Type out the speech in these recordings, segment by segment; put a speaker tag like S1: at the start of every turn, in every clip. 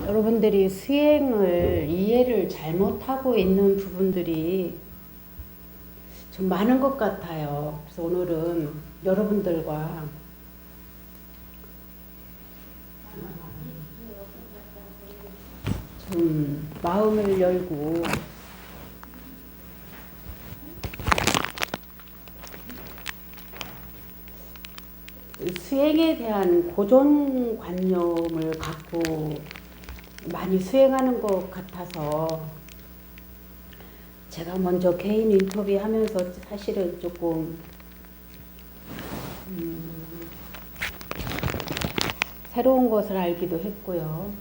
S1: 여러분들이 수행을 이해를 잘못하고 있는 부분들이 좀 많은 것 같아요. 그래서 오늘은 여러분들과 좀 마음을 열고 수행에 대한 고정관념을 갖고 많이 수행하는 것 같아서 제가 먼저 개인 인터뷰하면서 사실은 조금 새로운 것을 알기도 했고요.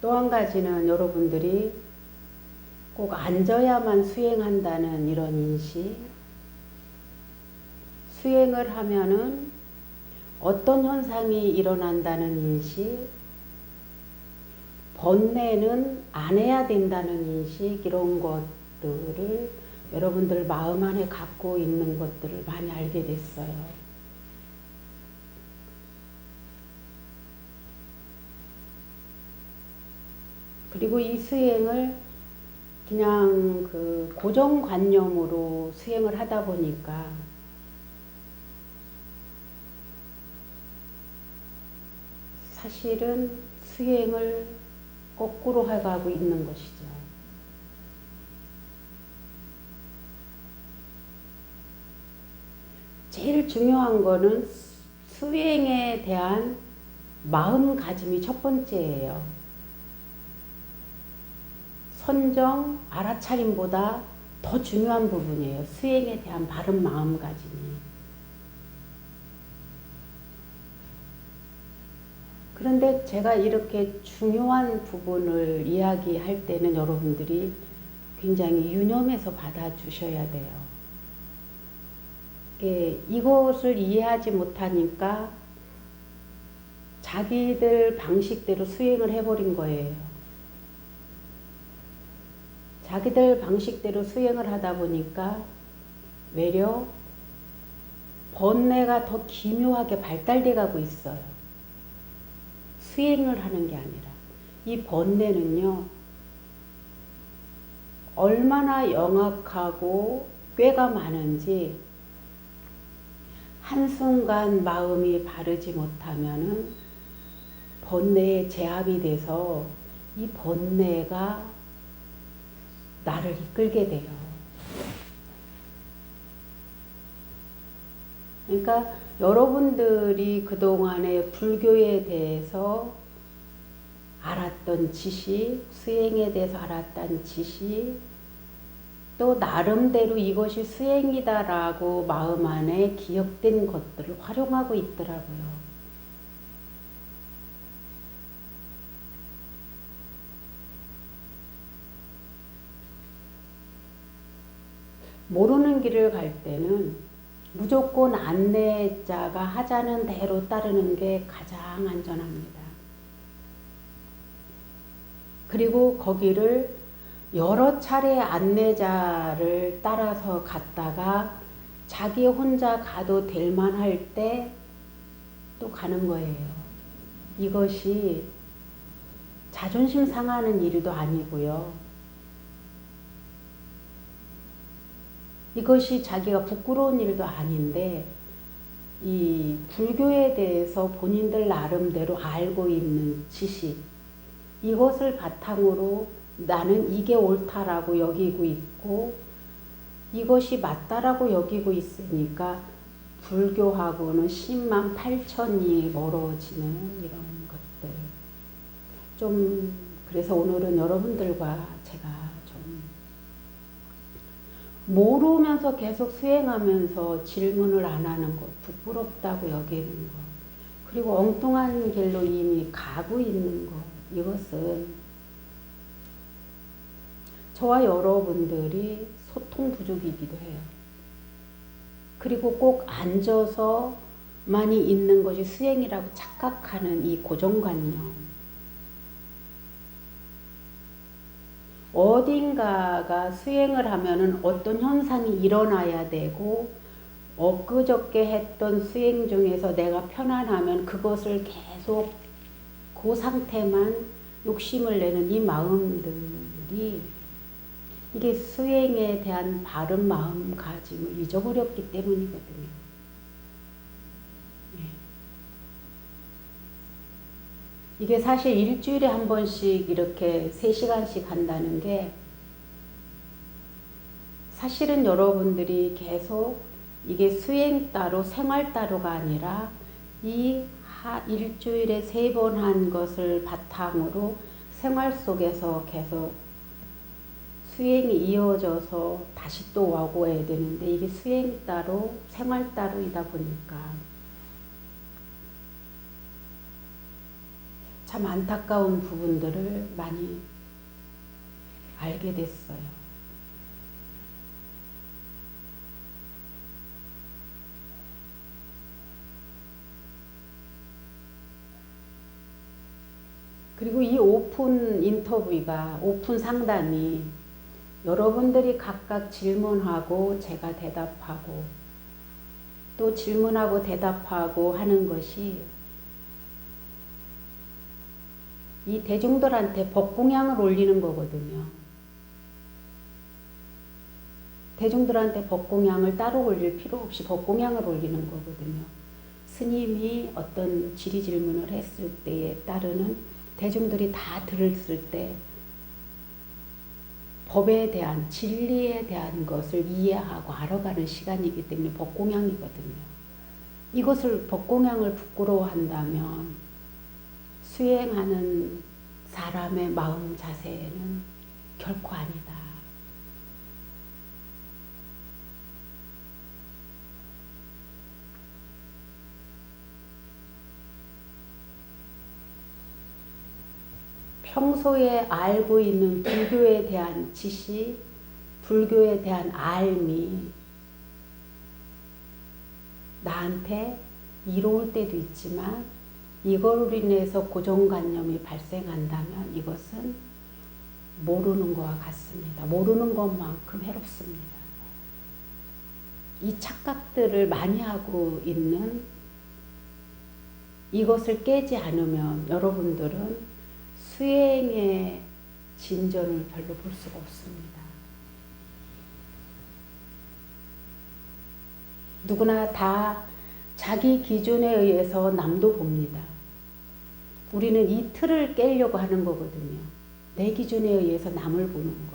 S1: 또 한 가지는 여러분들이 꼭 앉아야만 수행한다는 이런 인식, 수행을 하면은 어떤 현상이 일어난다는 인식, 번뇌는 안 해야 된다는 인식, 이런 것들을 여러분들 마음 안에 갖고 있는 것들을 많이 알게 됐어요. 그리고 이 수행을 그냥 그 고정관념으로 수행을 하다 보니까 사실은 수행을 거꾸로 해가고 있는 것이죠. 제일 중요한 거는 수행에 대한 마음가짐이 첫 번째예요. 선정, 알아차림보다 더 중요한 부분이에요. 수행에 대한 바른 마음가짐이. 그런데 제가 이렇게 중요한 부분을 이야기할 때는 여러분들이 굉장히 유념해서 받아주셔야 돼요. 이것을 이해하지 못하니까 자기들 방식대로 수행을 해버린 거예요. 자기들 방식대로 수행을 하다 보니까 외려 번뇌가 더 기묘하게 발달돼 가고 있어요. 수행을 하는 게 아니라. 이 번뇌는요, 얼마나 영악하고 꾀가 많은지 한순간 마음이 바르지 못하면은 번뇌에 제압이 돼서 이 번뇌가 나를 이끌게 돼요. 그러니까 여러분들이 그동안에 불교에 대해서 알았던 지식, 수행에 대해서 알았던 지식, 또 나름대로 이것이 수행이다라고 마음 안에 기억된 것들을 활용하고 있더라고요. 모르는 길을 갈 때는 무조건 안내자가 하자는 대로 따르는 게 가장 안전합니다. 그리고 거기를 여러 차례 안내자를 따라서 갔다가 자기 혼자 가도 될 만할 때 또 가는 거예요. 이것이 자존심 상하는 일도 아니고요. 이것이 자기가 부끄러운 일도 아닌데 이 불교에 대해서 본인들 나름대로 알고 있는 지식, 이것을 바탕으로 나는 이게 옳다라고 여기고 있고 이것이 맞다라고 여기고 있으니까 불교하고는 10만 8천이 멀어지는 이런 것들. 좀 그래서 오늘은 여러분들과 제가 좀 모르면서 계속 수행하면서 질문을 안 하는 것, 부끄럽다고 여기는 것, 그리고 엉뚱한 길로 이미 가고 있는 것, 이것은 저와 여러분들이 소통 부족이기도 해요. 그리고 꼭 앉아서만이 있는 것이 수행이라고 착각하는 이 고정관념. 어딘가가 수행을 하면은 어떤 현상이 일어나야 되고 엊그저께 했던 수행 중에서 내가 편안하면 그것을 계속 그 상태만 욕심을 내는 이 마음들이 이게 수행에 대한 바른 마음가짐을 잊어버렸기 때문이거든요. 이게 사실 일주일에 한 번씩 이렇게 3시간씩 한다는 게 사실은 여러분들이 계속 이게 수행 따로 생활 따로가 아니라 이 일주일에 3번 한 것을 바탕으로 생활 속에서 계속 수행이 이어져서 다시 또 와고 해야 되는데 이게 수행 따로 생활 따로이다 보니까 참 안타까운 부분들을 많이 알게 됐어요. 그리고 이 오픈 인터뷰가, 오픈 상담이 여러분들이 각각 질문하고 제가 대답하고 또 질문하고 대답하고 하는 것이 이 대중들한테 법공양을 올리는 거거든요. 대중들한테 법공양을 따로 올릴 필요 없이 법공양을 올리는 거거든요. 스님이 어떤 질의질문을 했을 때에 따르는 대중들이 다 들었을 때 법에 대한 진리에 대한 것을 이해하고 알아가는 시간이기 때문에 법공양이거든요. 이것을 법공양을 부끄러워한다면 수행하는 사람의 마음 자세는 결코 아니다. 평소에 알고 있는 불교에 대한 지식, 불교에 대한 알미 나한테 이로울 때도 있지만 이걸로 인해서 고정관념이 발생한다면 이것은 모르는 것과 같습니다. 모르는 것만큼 해롭습니다. 이 착각들을 많이 하고 있는 이것을 깨지 않으면 여러분들은 수행의 진전을 별로 볼 수가 없습니다. 누구나 다 자기 기준에 의해서 남도 봅니다. 우리는 이 틀을 깨려고 하는 거거든요. 내 기준에 의해서 남을 보는 거.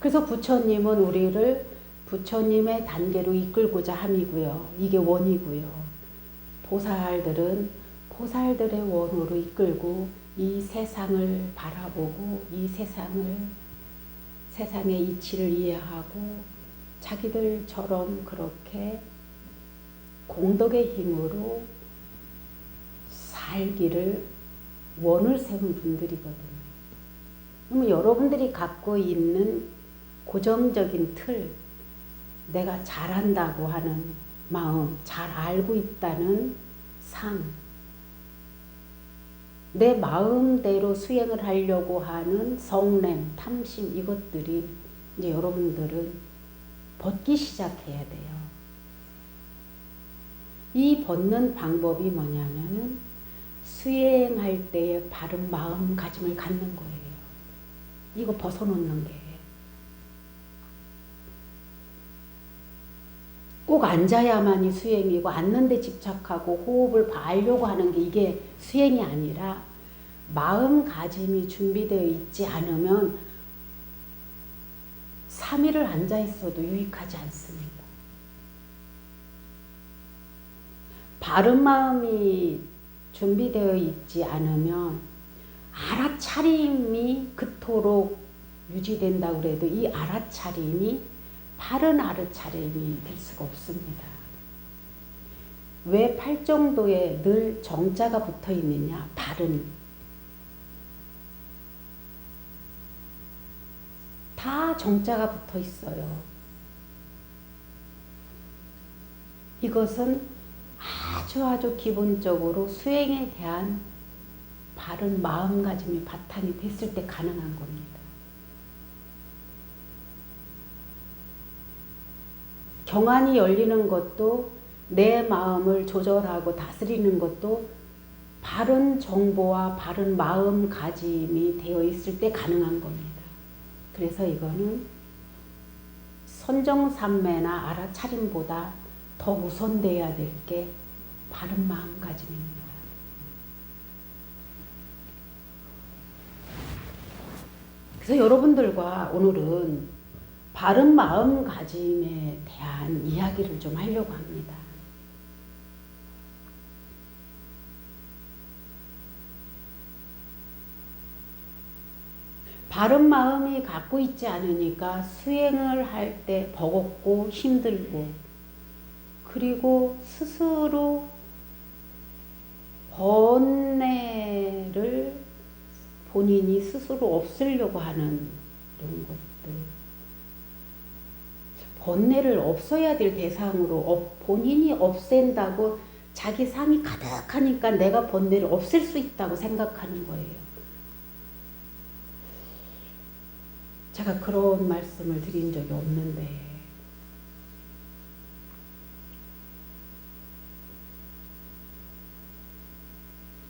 S1: 그래서 부처님은 우리를 부처님의 단계로 이끌고자 함이고요. 이게 원이고요. 보살들은 보살들의 원으로 이끌고 이 세상을 바라보고 이 세상의 이치를 이해하고 자기들처럼 그렇게 공덕의 힘으로 살기를 원을 세운 분들이거든요. 그러면 여러분들이 갖고 있는 고정적인 틀, 내가 잘한다고 하는 마음, 잘 알고 있다는 상, 내 마음대로 수행을 하려고 하는 성냄, 탐심 이것들이 이제 여러분들은 벗기 시작해야 돼요. 이 벗는 방법이 뭐냐면은 수행할 때의 바른 마음가짐을 갖는 거예요. 이거 벗어놓는 게. 꼭 앉아야만이 수행이고 앉는 데 집착하고 호흡을 봐려고 하는 게 이게 수행이 아니라 마음가짐이 준비되어 있지 않으면 3일을 앉아 있어도 유익하지 않습니다. 바른 마음이 준비되어 있지 않으면 알아차림이 그토록 유지된다고 해도 이 알아차림이 바른 알아차림이 될 수가 없습니다. 왜 팔정도에 늘 정자가 붙어 있느냐? 바른. 다 정자가 붙어 있어요. 이것은 아주 기본적으로 수행에 대한 바른 마음가짐이 바탕이 됐을 때 가능한 겁니다. 경안이 열리는 것도 내 마음을 조절하고 다스리는 것도 바른 정보와 바른 마음가짐이 되어 있을 때 가능한 겁니다. 그래서 이거는 선정산매나 알아차림보다 더 우선돼야 될 게 바른 마음가짐입니다. 그래서 여러분들과 오늘은 바른 마음가짐에 대한 이야기를 좀 하려고 합니다. 바른 마음이 갖고 있지 않으니까 수행을 할 때 버겁고 힘들고, 그리고 스스로 번뇌를 본인이 스스로 없애려고 하는 이런 것들, 번뇌를 없어야 될 대상으로 본인이 없앤다고 자기 상이 가득하니까 내가 번뇌를 없앨 수 있다고 생각하는 거예요. 제가 그런 말씀을 드린 적이 없는데,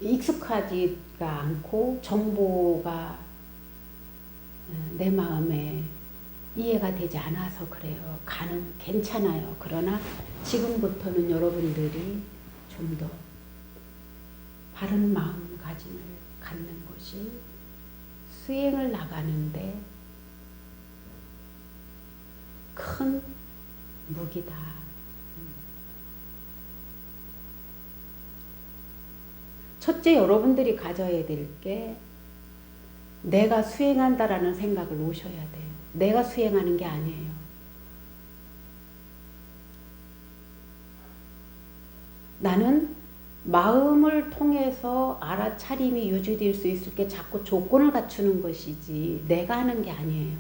S1: 익숙하지가 않고 정보가 내 마음에 이해가 되지 않아서 그래요. 괜찮아요. 그러나 지금부터는 여러분들이 좀 더 바른 마음가짐을 갖는 것이 수행을 나가는데 큰 무기다. 첫째, 여러분들이 가져야 될 게 내가 수행한다라는 생각을 놓으셔야 돼요. 내가 수행하는 게 아니에요. 나는 마음을 통해서 알아차림이 유지될 수 있을 게 자꾸 조건을 갖추는 것이지 내가 하는 게 아니에요.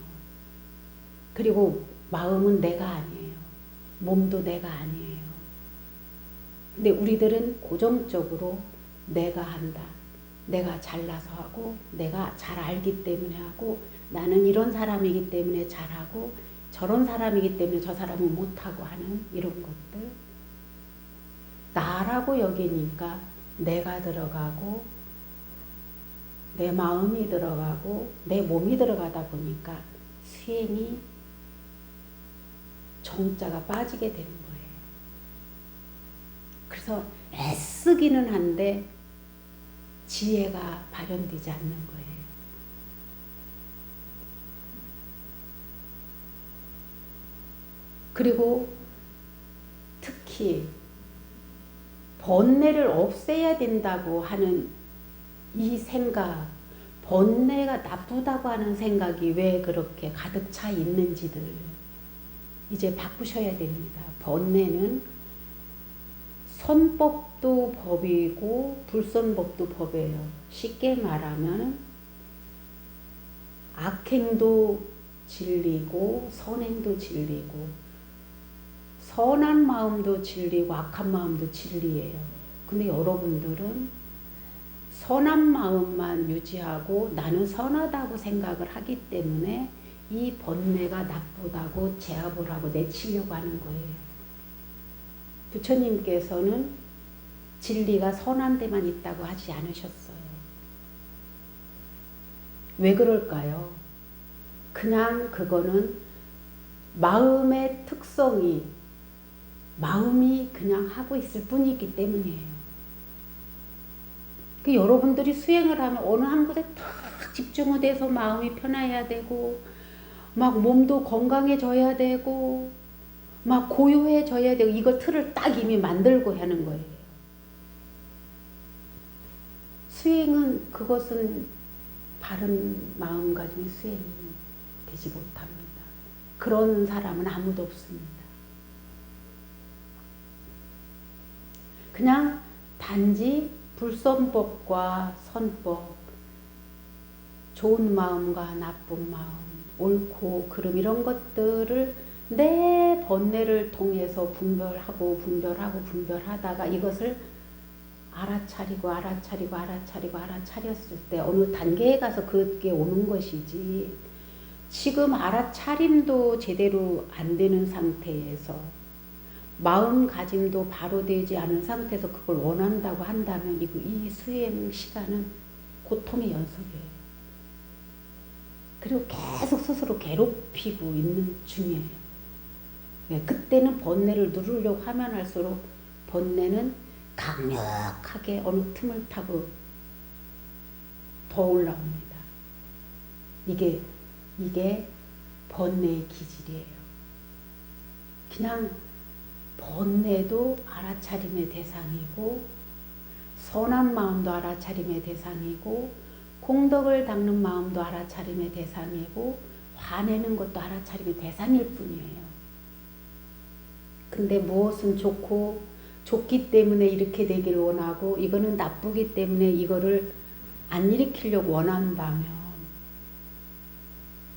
S1: 그리고 마음은 내가 아니에요. 몸도 내가 아니에요. 근데 우리들은 고정적으로 내가 한다. 내가 잘나서 하고, 내가 잘 알기 때문에 하고, 나는 이런 사람이기 때문에 잘하고, 저런 사람이기 때문에 저 사람은 못하고 하는 이런 것들. 나라고 여기니까 내가 들어가고, 내 마음이 들어가고, 내 몸이 들어가다 보니까 수행이 정자가 빠지게 되는 거예요. 그래서 애쓰기는 한데 지혜가 발현되지 않는 거예요. 그리고 특히 번뇌를 없애야 된다고 하는 이 생각, 번뇌가 나쁘다고 하는 생각이 왜 그렇게 가득 차 있는지들 이제 바꾸셔야 됩니다. 번뇌는 선법도 법이고 불선법도 법이에요. 쉽게 말하면 악행도 진리고 선행도 진리고 선한 마음도 진리고 악한 마음도 진리예요. 근데 여러분들은 선한 마음만 유지하고 나는 선하다고 생각을 하기 때문에 이 번뇌가 나쁘다고 제압을 하고 내치려고 하는 거예요. 부처님께서는 진리가 선한 데만 있다고 하지 않으셨어요. 왜 그럴까요? 그냥 그거는 마음의 특성이 마음이 그냥 하고 있을 뿐이기 때문이에요. 그 여러분들이 수행을 하면 어느 한 곳에 탁 집중을 해서 마음이 편해야 되고 막 몸도 건강해져야 되고 막 고요해져야 되고 이거 틀을 딱 이미 만들고 하는 거예요. 수행은 그것은 바른 마음가짐이 수행이 되지 못합니다. 그런 사람은 아무도 없습니다. 그냥 단지 불선법과 선법, 좋은 마음과 나쁜 마음, 옳고 그름 이런 것들을 내 번뇌를 통해서 분별하다가 이것을 알아차렸을 때 어느 단계에 가서 그게 오는 것이지 지금 알아차림도 제대로 안 되는 상태에서 마음가짐도 바로 되지 않은 상태에서 그걸 원한다고 한다면 이 수행 시간은 고통의 연속이에요. 그리고 계속 스스로 괴롭히고 있는 중이에요. 네, 그때는 번뇌를 누르려고 하면 할수록 번뇌는 강력하게 어느 틈을 타고 더 올라옵니다. 이게 번뇌의 기질이에요. 그냥 번뇌도 알아차림의 대상이고 선한 마음도 알아차림의 대상이고 공덕을 닦는 마음도 알아차림의 대상이고 화내는 것도 알아차림의 대상일 뿐이에요. 근데 무엇은 좋기 때문에 이렇게 되길 원하고 이거는 나쁘기 때문에 이거를 안 일으키려고 원한다면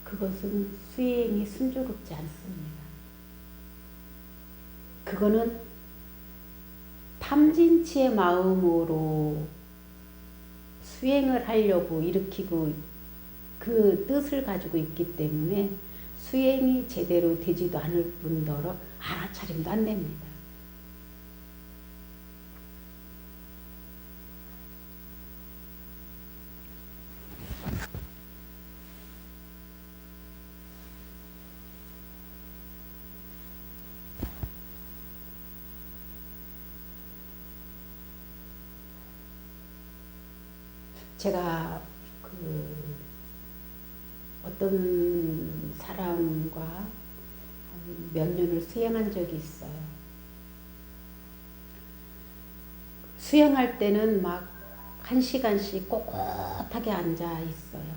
S1: 그것은 수행이 순조롭지 않습니다. 그거는 탐진치의 마음으로 수행을 하려고 일으키고 그 뜻을 가지고 있기 때문에 수행이 제대로 되지도 않을 뿐더러 알아차림도 안 됩니다. 제가 어떤 사람과 몇 년을 수행한 적이 있어요. 수행할 때는 막 1시간씩 꼿꼿하게 앉아 있어요.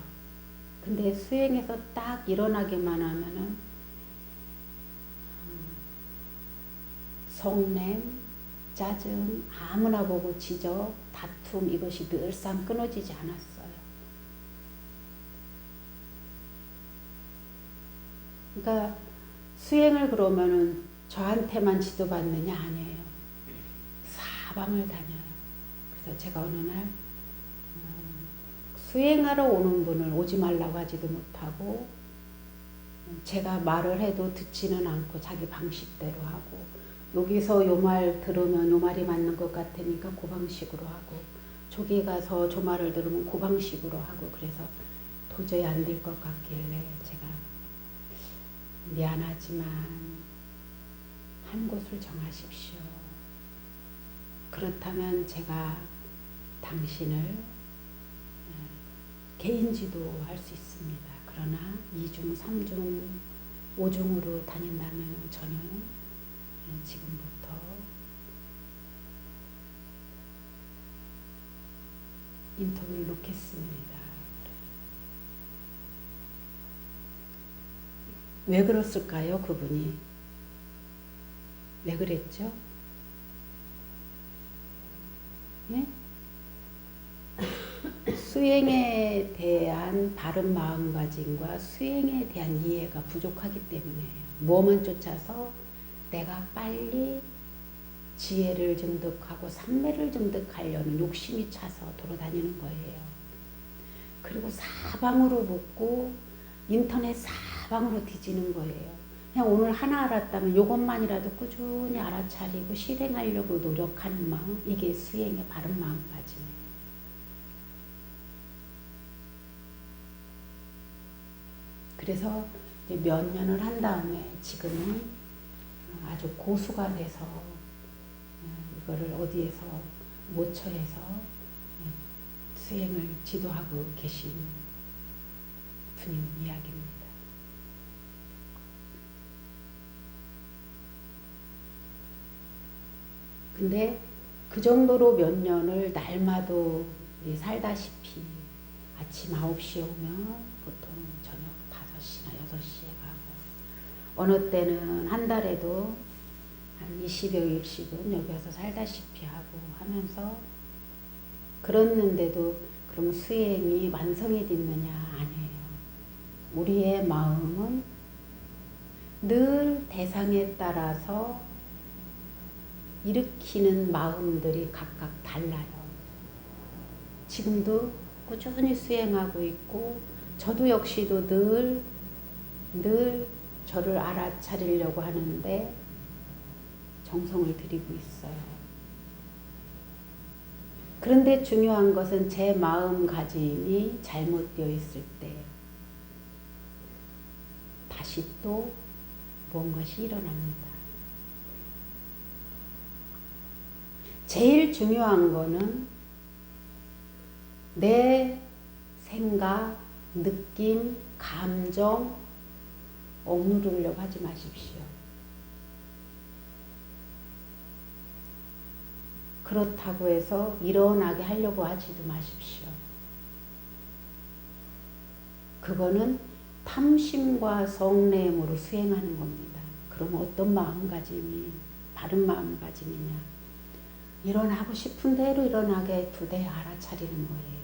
S1: 근데 수행에서 딱 일어나기만 하면은 성냄, 짜증, 아무나 보고 지적, 다툼 이것이 늘상 끊어지지 않았어요. 그러니까 수행을 그러면은 저한테만 지도받느냐 아니에요. 사방을 다녀요. 그래서 제가 어느 날 수행하러 오는 분을 오지 말라고 하지도 못하고 제가 말을 해도 듣지는 않고 자기 방식대로 하고 여기서 요 말 들으면 요 말이 맞는 것 같으니까 그 방식으로 하고 저기 가서 저 말을 들으면 그 방식으로 하고 그래서 도저히 안 될 것 같길래 제가 미안하지만 한 곳을 정하십시오. 그렇다면 제가 당신을 개인 지도할 수 있습니다. 그러나 2중, 3중, 5중으로 다닌다면 저는 지금부터 인터뷰를 놓겠습니다. 왜 그랬을까요? 그분이 왜 그랬죠? 예? 수행에 대한 바른 마음가짐과 수행에 대한 이해가 부족하기 때문이에요. 뭐만 쫓아서 내가 빨리 지혜를 증득하고 삼매를 증득하려는 욕심이 차서 돌아다니는 거예요. 그리고 사방으로 묻고 인터넷 사방으로 뒤지는 거예요. 그냥 오늘 하나 알았다면 이것만이라도 꾸준히 알아차리고 실행하려고 노력하는 마음, 이게 수행의 바른 마음가짐이에요. 그래서 이제 몇 년을 한 다음에 지금은 아주 고수가 돼서 이거를 어디에서 모처에서 수행을 지도하고 계신 분인 이야기입니다. 근데 그 정도로 몇 년을 날마도 살다시피 아침 9시에 오면 보통 저녁 5시나 6시에 가고 어느 때는 한 달에도 한 20여일씩은 여기 와서 살다시피 하고 하면서 그랬는데도 그럼 수행이 완성이 됐느냐? 아니에요. 우리의 마음은 늘 대상에 따라서 일으키는 마음들이 각각 달라요. 지금도 꾸준히 수행하고 있고 저도 역시도 늘 저를 알아차리려고 하는데 정성을 들이고 있어요. 그런데 중요한 것은 제 마음가짐이 잘못되어 있을 때 다시 또 무엇이 일어납니다. 제일 중요한 거는 내 생각, 느낌, 감정 억누르려고 하지 마십시오. 그렇다고 해서 일어나게 하려고 하지도 마십시오. 그거는 탐심과 성냄으로 수행하는 겁니다. 그러면 어떤 마음가짐이 바른 마음가짐이냐? 일어나고 싶은 대로 일어나게 두되 알아차리는 거예요.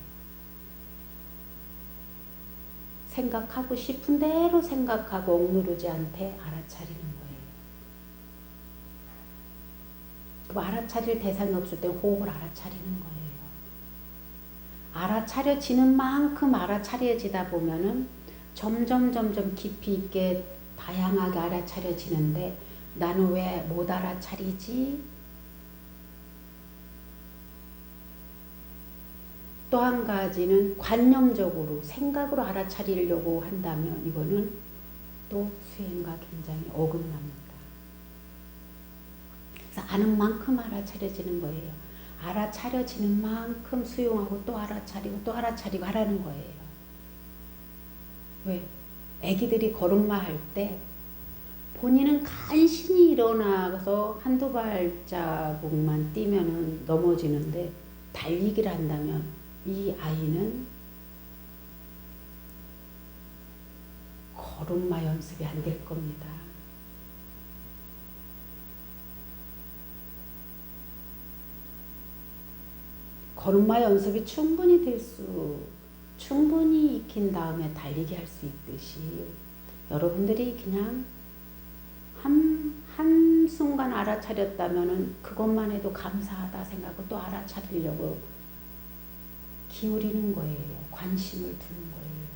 S1: 생각하고 싶은 대로 생각하고 억누르지 않되 알아차리는 거예요. 그럼 알아차릴 대상이 없을 때 호흡을 알아차리는 거예요. 알아차려지는 만큼 알아차려지다 보면은 점점 깊이 있게 다양하게 알아차려지는데 나는 왜 못 알아차리지? 또 한 가지는 관념적으로 생각으로 알아차리려고 한다면 이거는 또 수행과 굉장히 어긋납니다. 그래서 아는 만큼 알아차려지는 거예요. 알아차려지는 만큼 수용하고 또 알아차리고 또 알아차리고 하라는 거예요. 왜? 애기들이 걸음마 할 때 본인은 간신히 일어나서 한두 발자국만 뛰면은 넘어지는데 달리기를 한다면 이 아이는 걸음마 연습이 안 될 겁니다. 걸음마 연습이 충분히 익힌 다음에 달리기 할 수 있듯이 여러분들이 그냥 한순간 알아차렸다면은 그것만 해도 감사하다 생각하고 또 알아차리려고 기울이는 거예요. 관심을 두는 거예요.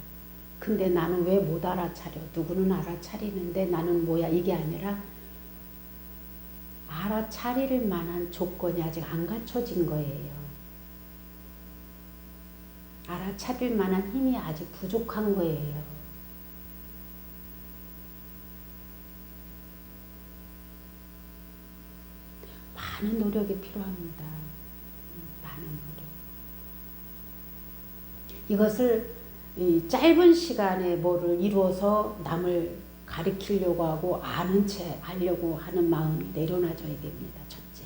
S1: 근데 나는 왜 못 알아차려? 누구는 알아차리는데 나는 뭐야? 이게 아니라 알아차릴 만한 조건이 아직 안 갖춰진 거예요. 알아차릴 만한 힘이 아직 부족한 거예요. 많은 노력이 필요합니다. 많은 노력. 이것을 이 짧은 시간에 뭐를 이루어서 남을 가리키려고 하고 아는 채 하려고 하는 마음이 내려놔져야 됩니다. 첫째,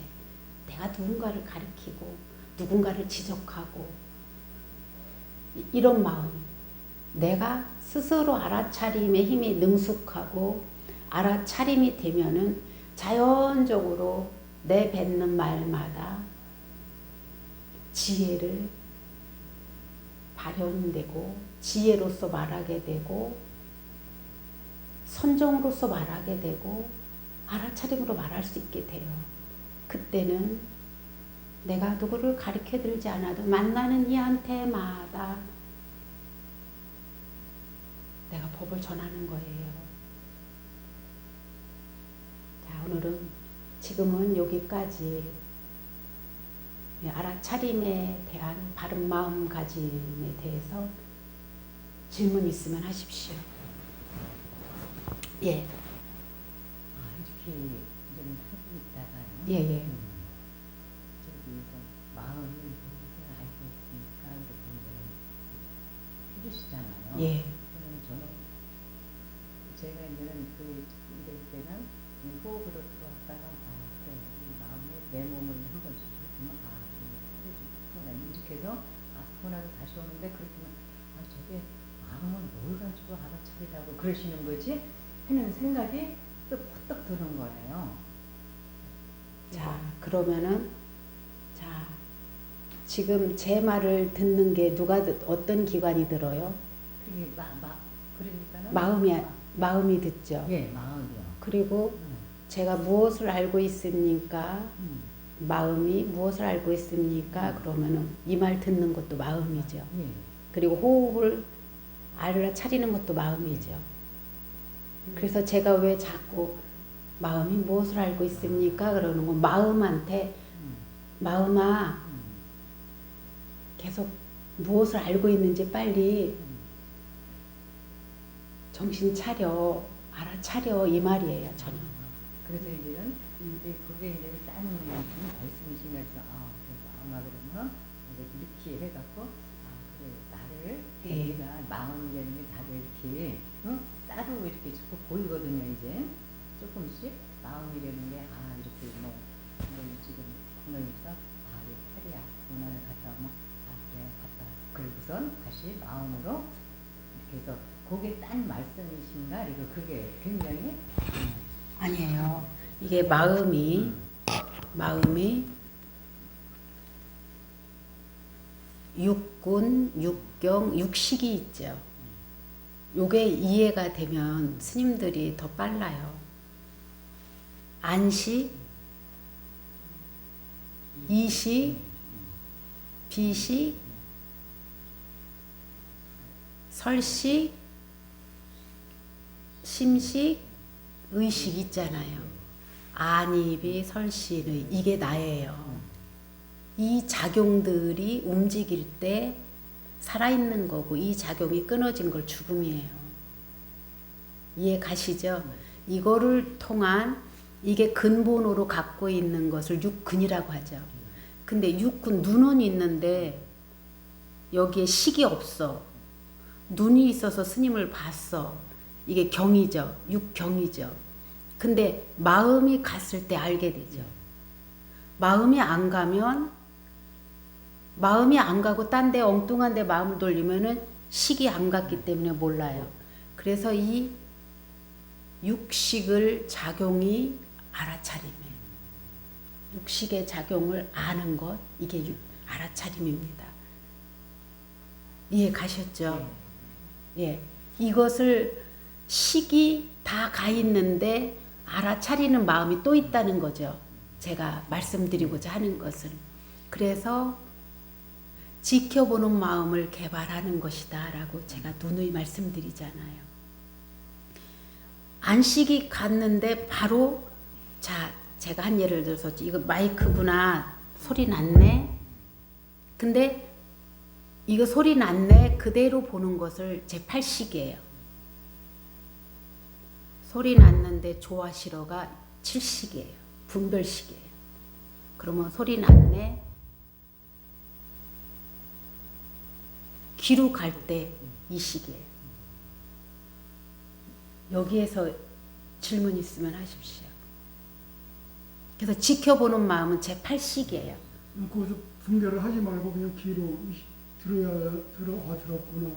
S1: 내가 누군가를 가리키고 누군가를 지적하고 이런 마음, 내가 스스로 알아차림의 힘이 능숙하고 알아차림이 되면은 자연적으로 내뱉는 말마다 지혜를 발현되고 지혜로서 말하게 되고 선정으로서 말하게 되고 알아차림으로 말할 수 있게 돼요. 그때는 내가 누구를 가르쳐 들지 않아도 만나는 이한테마다 내가 법을 전하는 거예요. 자, 오늘은 지금은 여기까지 알아차림에 대한 바른 마음가짐에 대해서 질문 있으면 하십시오. 예.
S2: 이렇게 좀 하고 있다가요.
S1: 예.
S2: 저기서 마음을 무엇을 알고 있으니까 이렇게 해주시잖아요.
S1: 예.
S2: 저는 제가 이제는 이럴 때는 호흡으로 들어왔다가 그래 이 마음에 내 몸을 한번 주면 이렇게 해서 아프고 나서 다시 오는데 그렇게 하면 저게 마음은 뭘 가지고 알아차리라고 그러시는 거지? 하는 생각이 또 퍼뜩 드는 거예요.
S1: 자, 그러면은 자, 지금 제 말을 듣는 게 어떤 기관이 들어요?
S2: 그게 그러니까는
S1: 마음이 듣죠.
S2: 예, 마음이요.
S1: 그리고 제가 무엇을 알고 있습니까? 마음이 무엇을 알고 있습니까? 그러면은 이 말 듣는 것도 마음이죠.
S2: 예.
S1: 그리고 호흡을 알아차리는 것도 마음이죠. 그래서 제가 왜 자꾸 마음이 무엇을 알고 있습니까? 그러는 거 마음한테 마음아 계속 무엇을 알고 있는지 빨리 정신 차려 알아차려 이 말이에요 저는.
S2: 그래서 이제는 이제 그게 이제 딴 말씀이신 거죠. 아마 그러면 이제 이렇게 해갖고 그래 나를
S1: 예.
S2: 우리가 마음이라는 게 다들 이렇게 따로 이렇게 자꾸 보이거든요. 이제 조금씩 마음이라는 게 이렇게 뭐 지금 그러니까 이거 팔이야 오늘 갔다 오면 그래 갔다 그리고선 다시 마음으로 이렇게 해서 그게 딴 말씀이신가? 이거 그게 굉장히
S1: 아니에요. 이게 마음이 육군, 육경, 육식이 있죠. 요게 이해가 되면 스님들이 더 빨라요. 안식, 이식, 비식, 설식, 심식, 의식 있잖아요. 안입이 설신의 이게 나예요. 이 작용들이 움직일 때 살아있는 거고 이 작용이 끊어진 걸 죽음이에요. 이해 가시죠? 이거를 통한 이게 근본으로 갖고 있는 것을 육근이라고 하죠. 근데 육근 눈은 있는데 여기에 식이 없어. 눈이 있어서 스님을 봤어. 이게 경이죠. 육경이죠. 근데 마음이 갔을 때 알게 되죠. 마음이 안 가면 마음이 안 가고 딴 데 엉뚱한 데 마음을 돌리면은 식이 안 갔기 때문에 몰라요. 그래서 이 육식을 작용이 알아차림이에요. 육식의 작용을 아는 것 이게 알아차림입니다. 이해 가셨죠? 예. 이것을 식이 다 가 있는데 알아차리는 마음이 또 있다는 거죠. 제가 말씀드리고자 하는 것은. 그래서 지켜보는 마음을 개발하는 것이다 라고 제가 누누이 말씀드리잖아요. 안식이 갔는데 바로 제가 한 예를 들어서 이거 마이크구나 소리 났네. 근데 이거 소리 났네 그대로 보는 것을 제 팔식이에요. 소리 났는데 좋아 싫어가 7식이에요. 분별식이에요. 그러면 소리 났네. 귀로 갈 때 이 식이에요. 여기에서 질문 있으면 하십시오. 그래서 지켜보는 마음은 제 팔식이에요.
S3: 거기서 분별을 하지 말고 그냥 귀로 들었구나.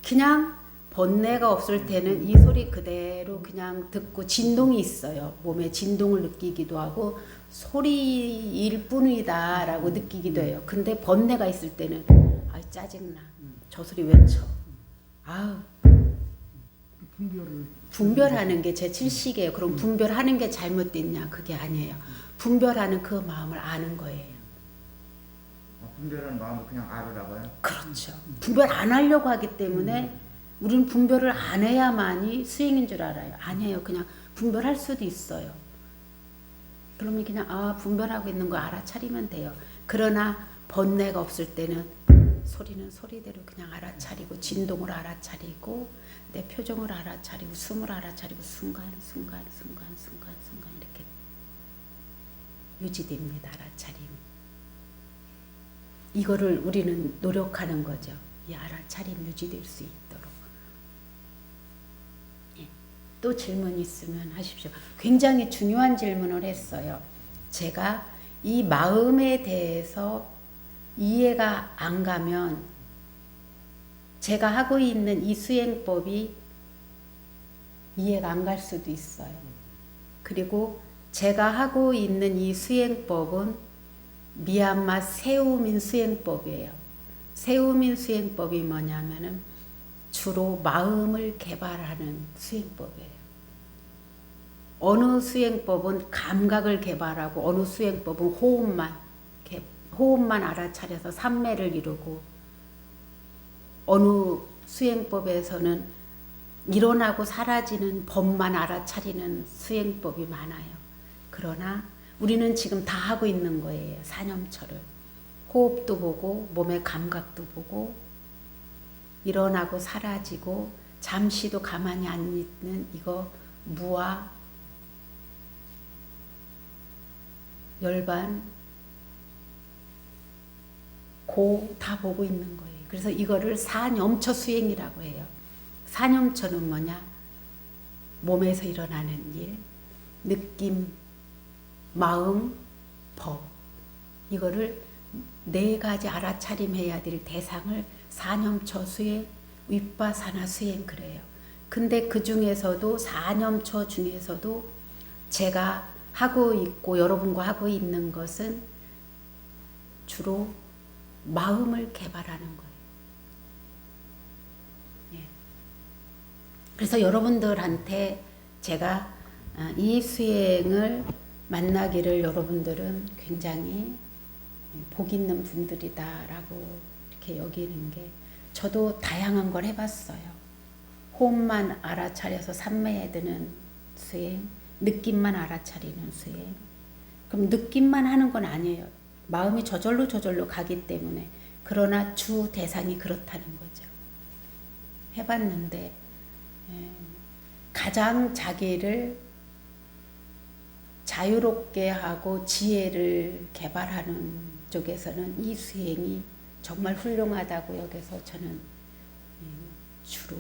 S1: 그냥 번뇌가 없을 때는 이 소리 그대로 그냥 듣고 진동이 있어요. 몸에 진동을 느끼기도 하고 소리일 뿐이다 라고 느끼기도 해요. 근데 번뇌가 있을 때는 짜증나. 저 소리 왜 쳐? 분별하는 게 제 칠식이에요. 그럼 분별하는 게 잘못됐냐? 그게 아니에요. 분별하는 그 마음을 아는 거예요.
S4: 분별하는 마음을 그냥 알으라고요?
S1: 그렇죠. 분별 안 하려고 하기 때문에 우리는 분별을 안 해야만이 수행인 줄 알아요. 아니에요. 그냥 분별할 수도 있어요. 그러면 그냥 분별하고 있는 거 알아차리면 돼요. 그러나 번뇌가 없을 때는 소리는 소리대로 그냥 알아차리고 진동을 알아차리고 내 표정을 알아차리고 숨을 알아차리고 순간 이렇게 유지됩니다. 알아차림. 이거를 우리는 노력하는 거죠. 이 알아차림 유지될 수 있도록. 예. 또 질문 있으면 하십시오. 굉장히 중요한 질문을 했어요. 제가 이 마음에 대해서 이해가 안 가면 제가 하고 있는 이 수행법이 이해가 안 갈 수도 있어요. 그리고 제가 하고 있는 이 수행법은 미얀마 세우민 수행법이에요. 세우민 수행법이 뭐냐면은 주로 마음을 개발하는 수행법이에요. 어느 수행법은 감각을 개발하고 어느 수행법은 호흡만 알아차려서 삼매를 이루고 어느 수행법에서는 일어나고 사라지는 법만 알아차리는 수행법이 많아요. 그러나 우리는 지금 다 하고 있는 거예요. 사념처를. 호흡도 보고 몸의 감각도 보고 일어나고 사라지고 잠시도 가만히 안 있는 이거 무아, 열반, 고 다 보고 있는 거예요. 그래서 이거를 사념처 수행이라고 해요. 사념처는 뭐냐? 몸에서 일어나는 일, 느낌, 마음, 법. 이거를 네 가지 알아차림해야 될 대상을 사념처 수행, 윗바사나 수행 그래요. 근데 그 중에서도 사념처 중에서도 제가 하고 있고 여러분과 하고 있는 것은 주로 마음을 개발하는 거예요. 예. 그래서 여러분들한테 제가 이 수행을 만나기를 여러분들은 굉장히 복 있는 분들이다라고 이렇게 여기는 게 저도 다양한 걸 해봤어요. 호흡만 알아차려서 삼매에 드는 수행, 느낌만 알아차리는 수행. 그럼 느낌만 하는 건 아니에요. 마음이 저절로 가기 때문에. 그러나 주 대상이 그렇다는 거죠. 해봤는데 가장 자기를 자유롭게 하고 지혜를 개발하는 쪽에서는 이 수행이 정말 훌륭하다고 여기서 저는 주로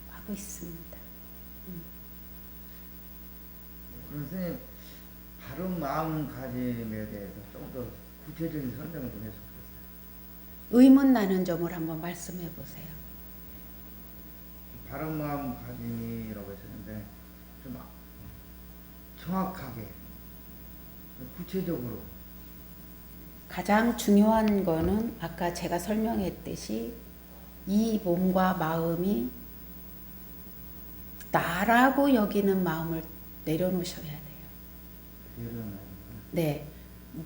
S1: 하고 있습니다.
S4: 그럼 선생님, 바른 마음가짐에 대해서 좀 더 구체적인 설명을 좀 해주세요.
S1: 의문 나는 점을 한번 말씀해 보세요.
S4: 바른 마음가짐이라고 했었는데 좀 정확하게 구체적으로.
S1: 가장 중요한 거는 아까 제가 설명했듯이 이 몸과 마음이 나라고 여기는 마음을 내려놓으셔야 돼요. 네,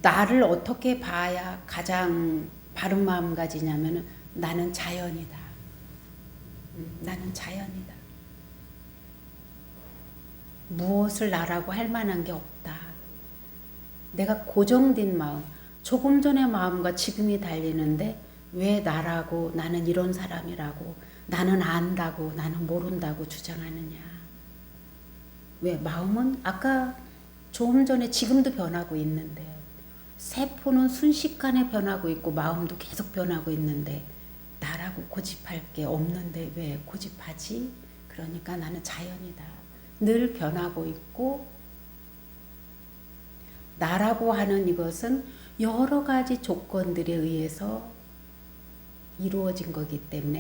S1: 나를 어떻게 봐야 가장 바른 마음가짐이냐면은 나는 자연이다. 나는 자연이다. 무엇을 나라고 할 만한 게 없다. 내가 고정된 마음, 조금 전의 마음과 지금이 달리는데 왜 나라고, 나는 이런 사람이라고, 나는 안다고, 나는 모른다고 주장하느냐. 왜? 마음은 아까 조금 전에 지금도 변하고 있는데 세포는 순식간에 변하고 있고 마음도 계속 변하고 있는데 나라고 고집할 게 없는데 왜 고집하지? 그러니까 나는 자연이다. 늘 변하고 있고 나라고 하는 이것은 여러 가지 조건들에 의해서 이루어진 거기 때문에